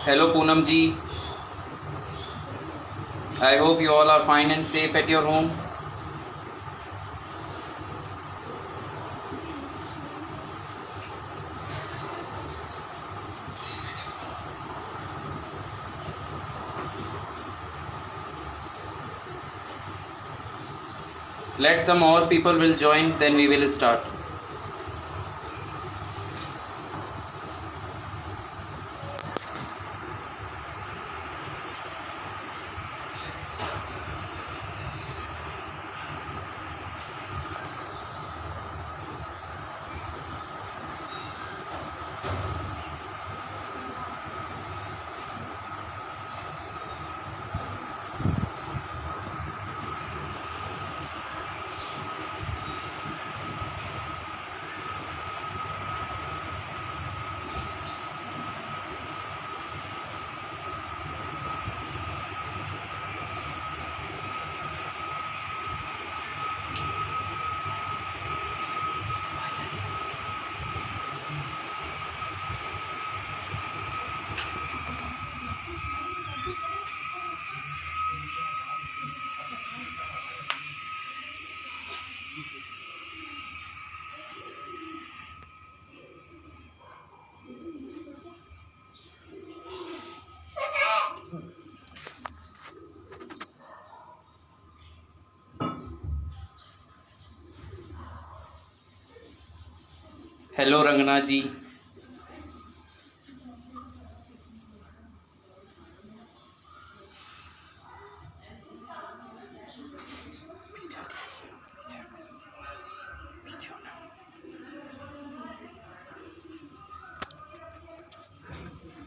Hello Poonam ji. I hope you all are fine and safe at your home. Let some more people will join, then we will start. Hello Rangana ji.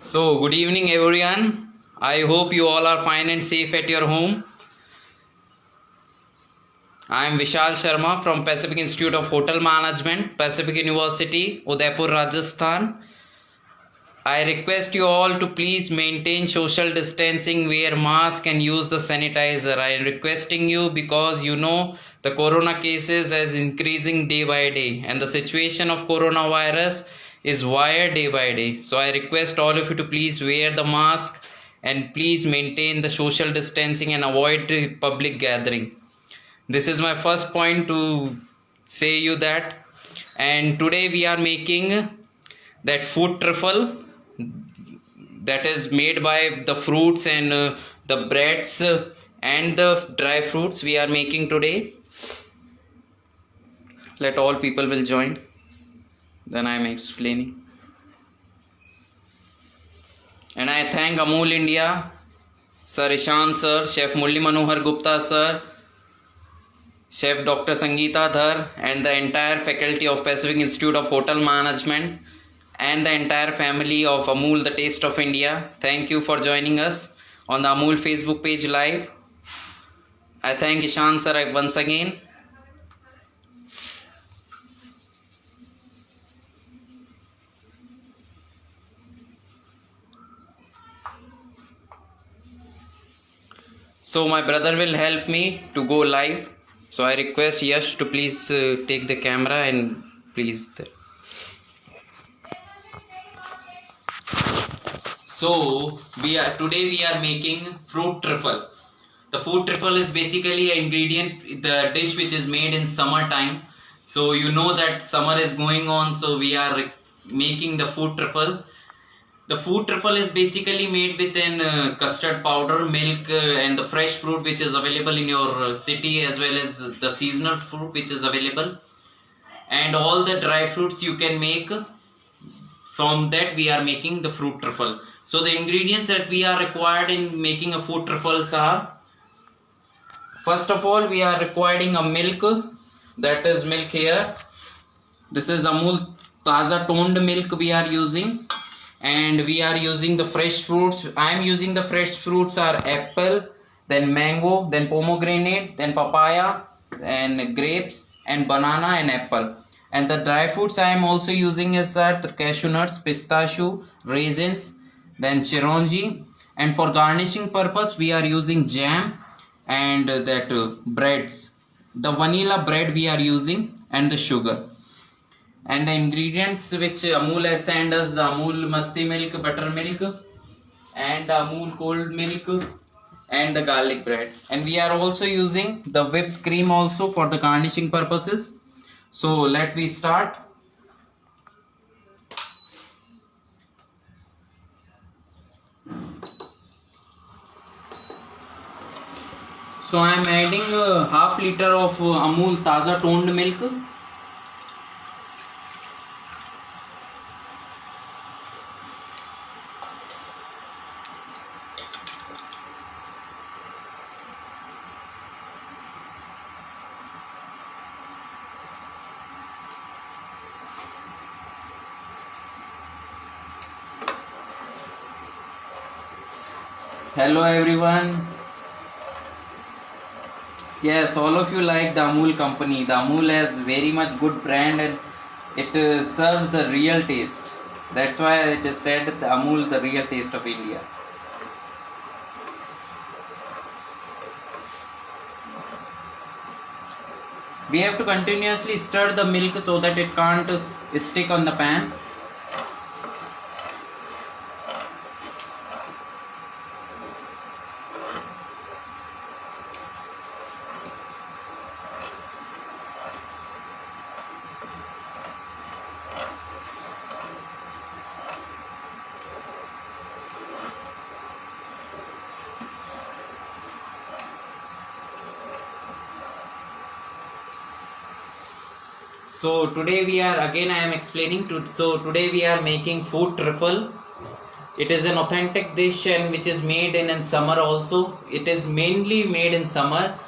So, good evening everyone. I hope you all are fine and safe at your home. I am Vishal Sharma from Pacific Institute of Hotel Management, Pacific University, Udaipur, Rajasthan. I request you all to please maintain social distancing, wear mask and use the sanitizer. I am requesting you because you know the corona cases is increasing day by day and the situation of coronavirus is wired day by day. So I request all of you to please wear the mask and please maintain the social distancing and avoid public gathering. This is my first point to say you that. And today we are making that food truffle that is made by the fruits and the breads and the dry fruits we are making today. Let all people will join, then I am explaining. And I thank Amul India, Sir Ishan sir, Chef Murli Manohar Gupta sir, Chef Dr. Sangeeta Dhar and the entire faculty of Pacific Institute of Hotel Management and the entire family of Amul, the Taste of India. Thank you for joining us on the Amul Facebook page live. I thank Ishan sir once again. So my brother will help me to go live. So I request Yash to please take the camera and please. So today we are making fruit truffle. The fruit truffle is basically an ingredient, the dish which is made in summer time. So you know that summer is going on, so we are making the fruit truffle. The fruit truffle is basically made with an custard powder, milk and the fresh fruit which is available in your city, as well as the seasonal fruit which is available, and all the dry fruits you can make. From that we are making the fruit truffle. So the ingredients that we are required in making a fruit truffles are, first of all we are requiring a milk, that is milk here. This is Amul Taza toned milk we are using, and we are using the fresh fruits. I am using the fresh fruits are apple, then mango, then pomegranate, then papaya, and grapes, and banana and apple. And the dry fruits I am also using is that the cashew nuts, pistachio, raisins, then chironji. And for garnishing purpose we are using jam and that breads. The vanilla bread we are using and the sugar. And the ingredients which Amul has sent us, the Amul Masti milk, buttermilk, and the Amul cold milk and the garlic bread. And we are also using the whipped cream also for the garnishing purposes. So let me start. So I am adding half liter of Amul Taza toned milk. Hello everyone. Yes, all of you like the Amul company. The Amul has very much good brand and it serves the real taste. That's why it is said the Amul the real taste of India. We have to continuously stir the milk so that it can't stick on the pan. So today we are again I am explaining to so today we are making food truffle. It is an authentic dish and which is made in summer also. It is mainly made in summer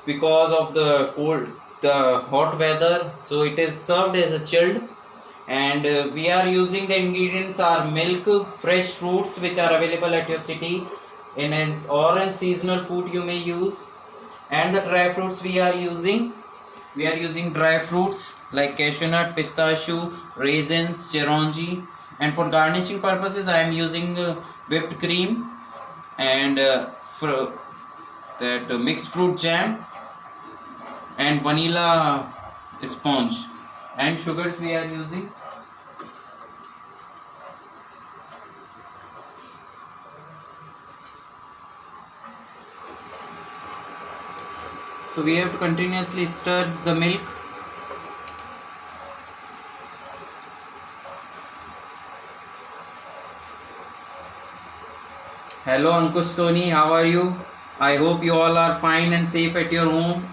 because of the cold, the hot weather. So it is served as a chilled, and we are using the ingredients are milk, fresh fruits which are available at your city, in an or in seasonal food you may use, and the dry fruits we are using. We are using dry fruits like cashew nut, pistachio, raisins, chironji, and for garnishing purposes I am using whipped cream and that mixed fruit jam and vanilla sponge, and sugars we are using. So we have to continuously stir the milk. Hello Ankush Soni, how are you? I hope you all are fine and safe at your home.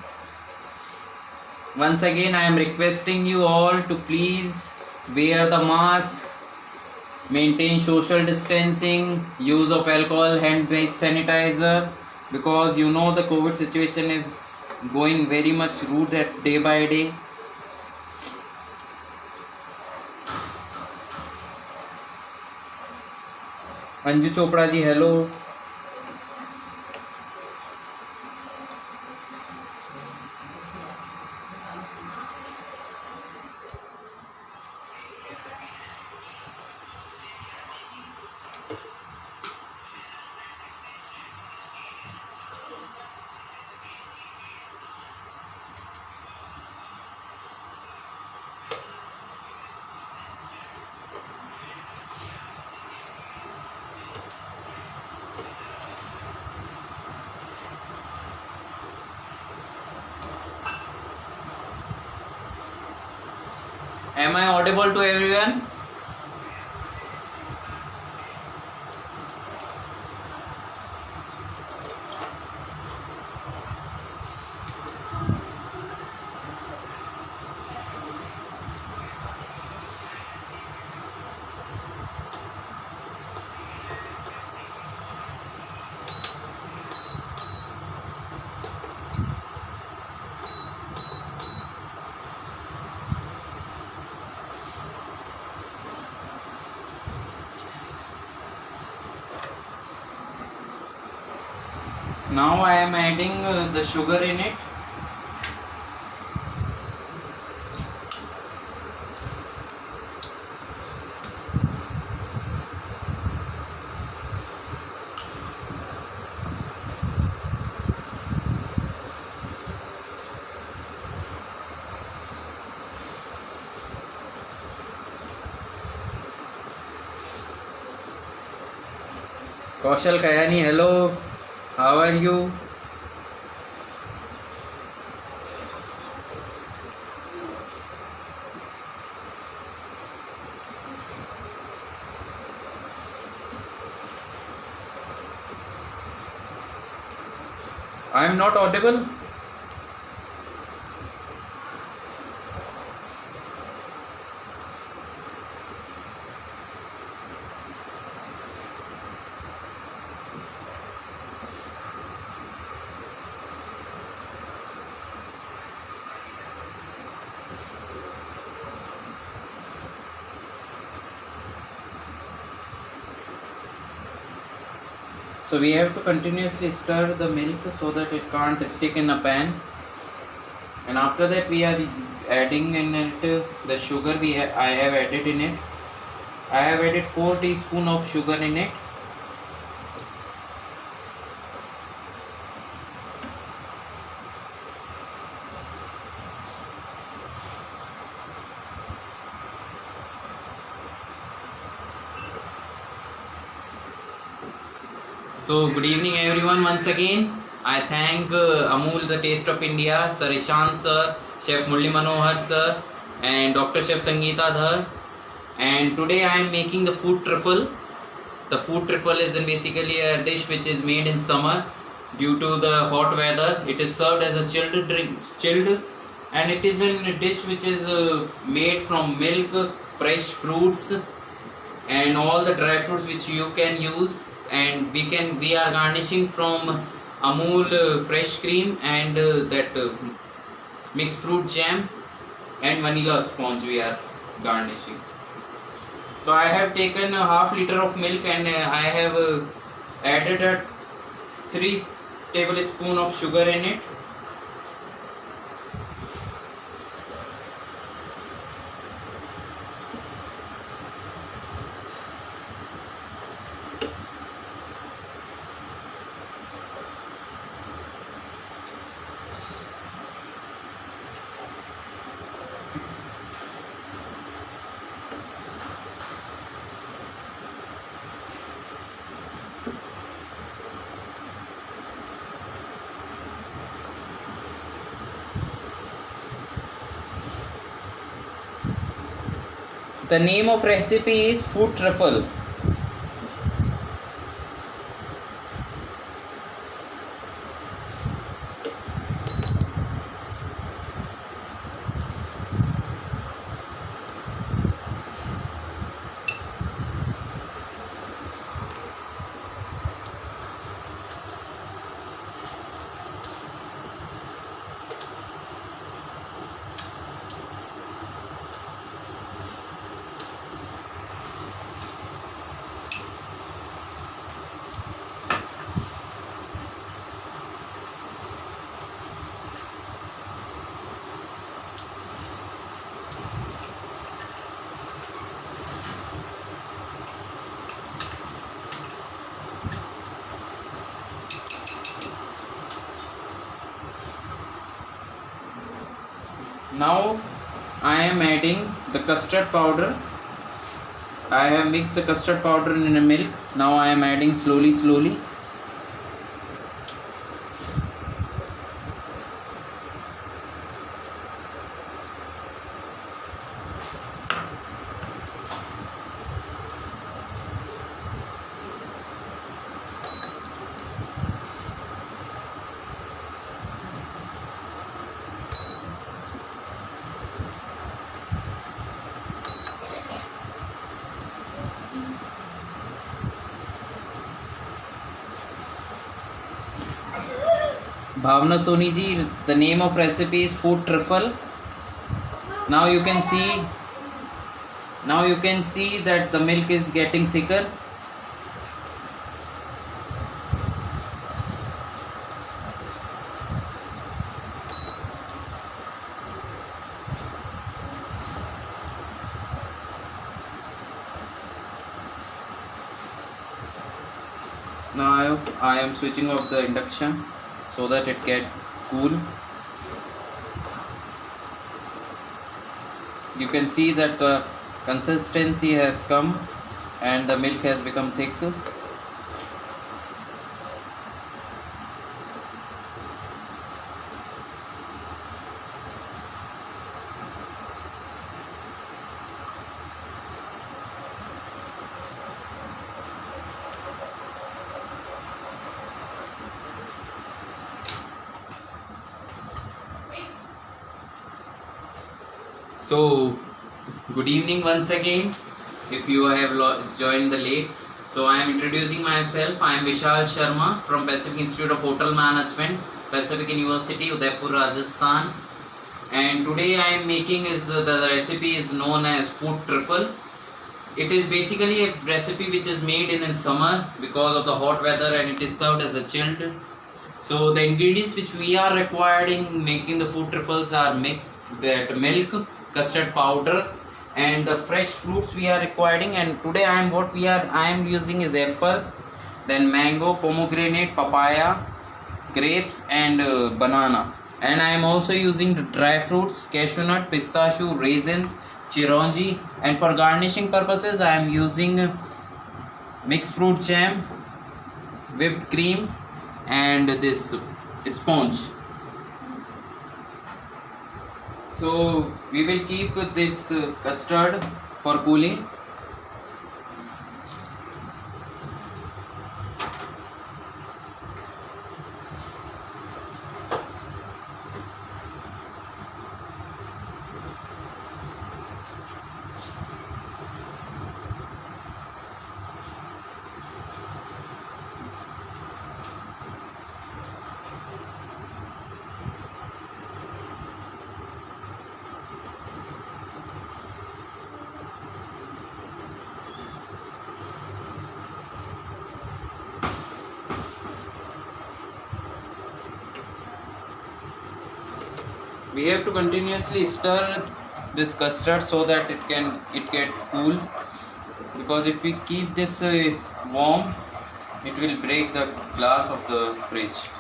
Once again I am requesting you all to please wear the mask, maintain social distancing, use of alcohol, hand-based sanitizer, because you know the COVID situation is going very much rude at day by day. Anju Chopra ji, hello. Am I audible to everyone? Now I am adding the sugar in it. Kaushal Kayani, hello, how are you? I am not audible. So we have to continuously stir the milk so that it can't stick in a pan, and after that we are adding in it the sugar I have added in it. I have added 4 teaspoon of sugar in it. So good evening everyone once again. I thank Amul the Taste of India, Sir Ishan sir, Chef Murli Manohar sir, and Dr. Chef Sangeeta Dhar. And today I am making the food truffle. The food truffle is basically a dish which is made in summer due to the hot weather. It is served as a chilled drink, and it is a dish which is made from milk, fresh fruits, and all the dry fruits which you can use. And we are garnishing from Amul fresh cream and that mixed fruit jam and vanilla sponge we are garnishing. So I have taken a half liter of milk and I have added a 3 tablespoon of sugar in it. The name of recipe is food truffle. Now I am adding the custard powder. I have mixed the custard powder in the milk. Now I am adding slowly. Bhavna Soni ji, the name of recipe is food truffle. Now you can see that the milk is getting thicker. Now I am switching off the induction so that it get cool. You can see that the consistency has come and the milk has become thick. So, good evening once again. If you have joined the late, so I am introducing myself. I am Vishal Sharma from Pacific Institute of Hotel Management, Pacific University, Udaipur, Rajasthan. And today I am making the recipe is known as food truffle. It is basically a recipe which is made in summer because of the hot weather, and it is served as a chilled. So the ingredients which we are requiring making the food truffles are milk, custard powder, and the fresh fruits we are requiring. And today I am using is apple, then mango, pomegranate, papaya, grapes, and banana. And I am also using the dry fruits, cashew nut, pistachio, raisins, chironji, and for garnishing purposes I am using mixed fruit jam, whipped cream, and this sponge. So we will keep this custard for cooling. We have to continuously stir this custard so that it get cool, because if we keep this warm, it will break the glass of the fridge.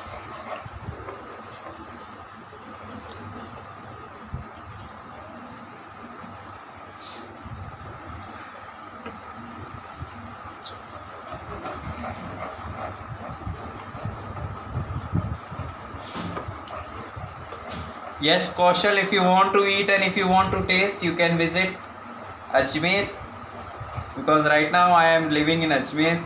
Yes, Kaushal, if you want to eat and if you want to taste, you can visit Ajmer, because right now I am living in Ajmer.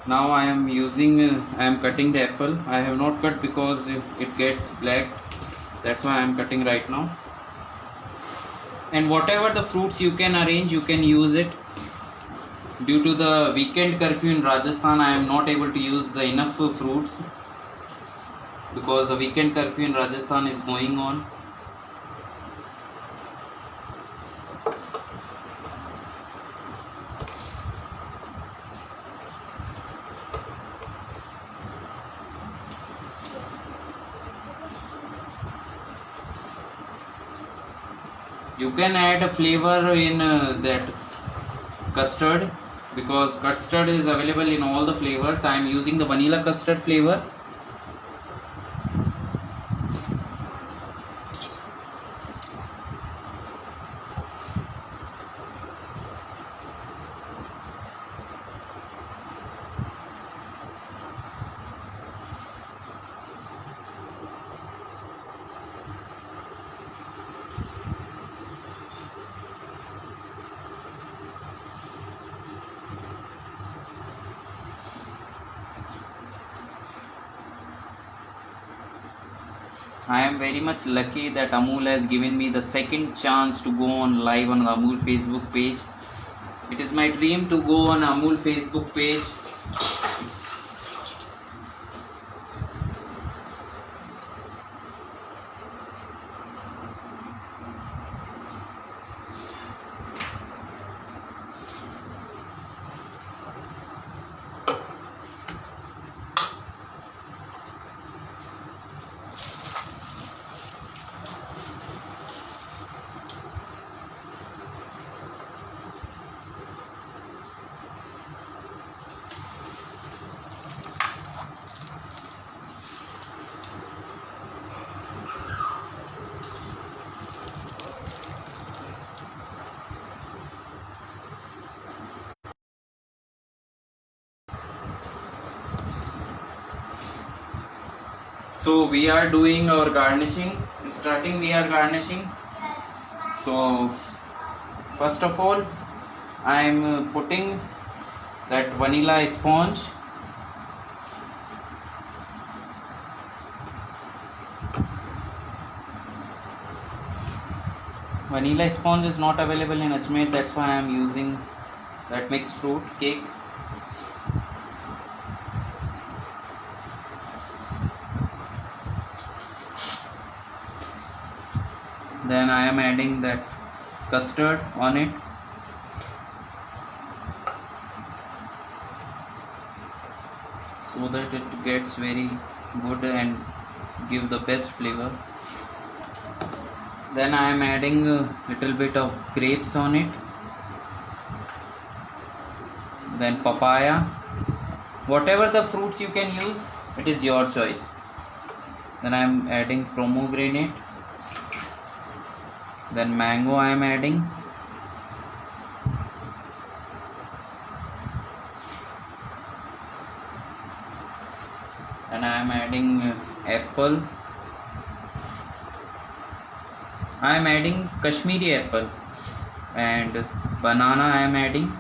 Now I am cutting the apple. I have not cut because it gets black. That's why I am cutting right now. And whatever the fruits you can arrange, you can use it. Due to the weekend curfew in Rajasthan, I am not able to use the enough fruits, because the weekend curfew in Rajasthan is going on. You can add a flavor in that custard, because custard is available in all the flavors. I am using the vanilla custard flavor. I am very much lucky that Amul has given me the second chance to go on live on the Amul Facebook page. It is my dream to go on Amul Facebook page. So we are doing our garnishing. Starting we are garnishing. So first of all, I am putting that vanilla sponge. Vanilla sponge is not available in Ajmer, that's why I am using that mixed fruit cake. Then I am adding that custard on it. So that it gets very good and give the best flavor. Then I am adding a little bit of grapes on it. Then papaya. Whatever the fruits you can use, it is your choice. Then I am adding pomegranate. Then mango I am adding. And I am adding apple. I am adding Kashmiri apple. And banana I am adding.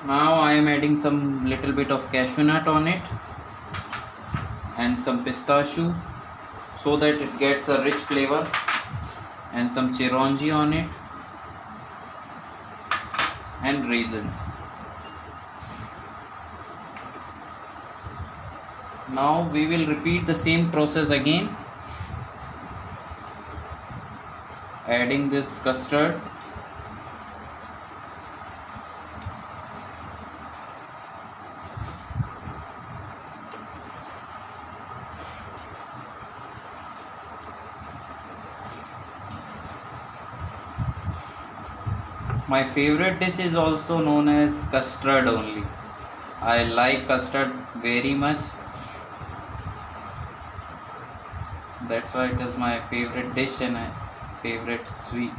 Now I am adding some little bit of cashew nut on it. And some pistachio, so that it gets a rich flavor, and some chironji on it, and raisins. Now we will repeat the same process again, adding this custard. My favorite dish is also known as custard only. I like custard very much. That's why it is my favorite dish and my favorite sweet.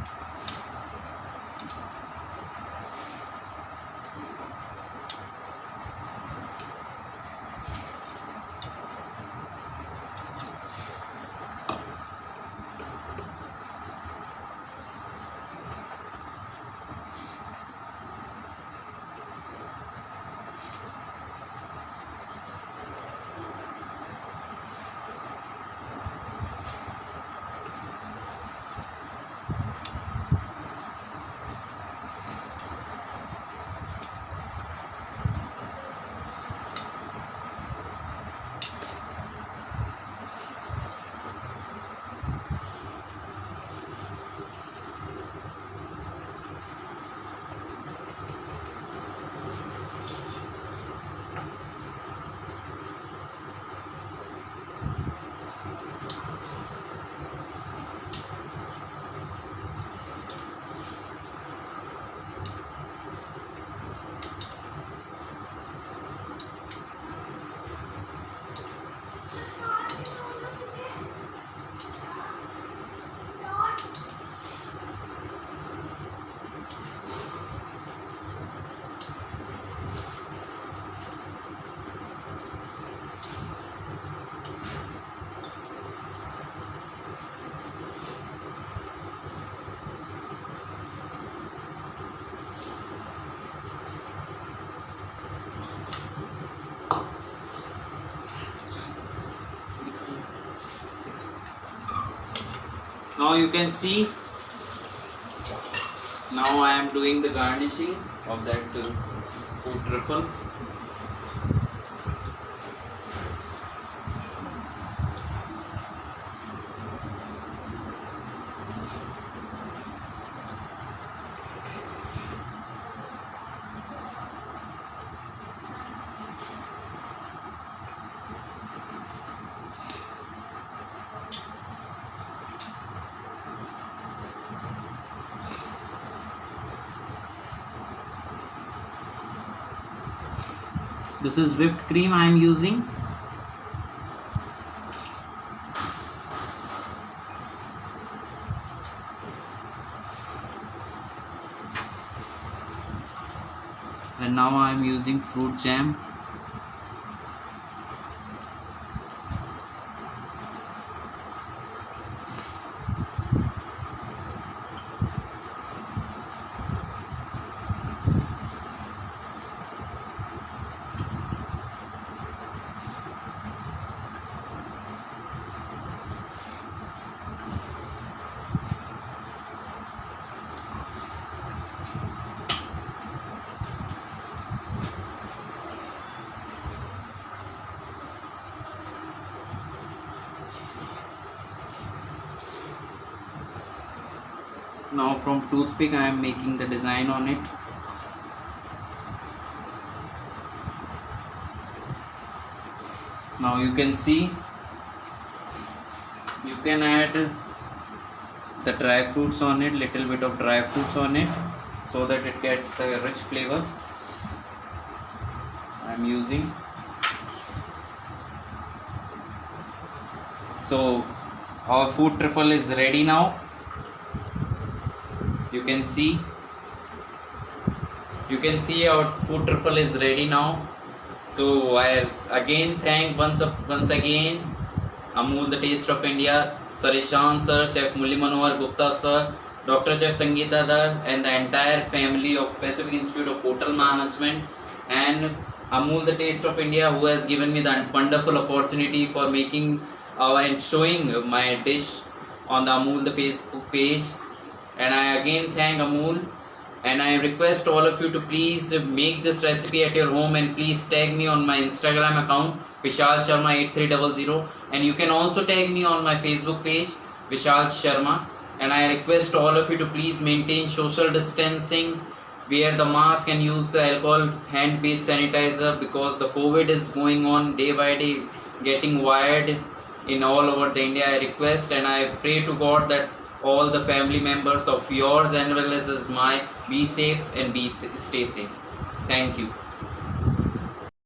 now you can see, now I am doing the garnishing of that food truffle. This is whipped cream I am using. And now I am using fruit jam. Now from toothpick I am making the design on it. Now you can see, you can add the dry fruits on it, little bit of dry fruits on it, so that it gets the rich flavor. I am using. So our food truffle is ready now. You can see our food truffle is ready now. So I again thank once again Amul the Taste of India, Sir Ishan sir, Chef Mulli Manohar Gupta sir, Dr. Chef Sangeeta Dar, and the entire family of Pacific Institute of Hotel Management, and Amul the Taste of India, who has given me the wonderful opportunity for making and showing my dish on the Amul the Facebook page. And I again thank Amul, and I request all of you to please make this recipe at your home, and please tag me on my Instagram account Vishal Sharma 8300, and you can also tag me on my Facebook page Vishal Sharma. And I request all of you to please maintain social distancing, wear the mask, and use the alcohol hand-based sanitizer, because the COVID is going on day by day, getting wired in all over the India. I request and I pray to God that all the family members of yours and well as my be safe and stay safe. Thank you.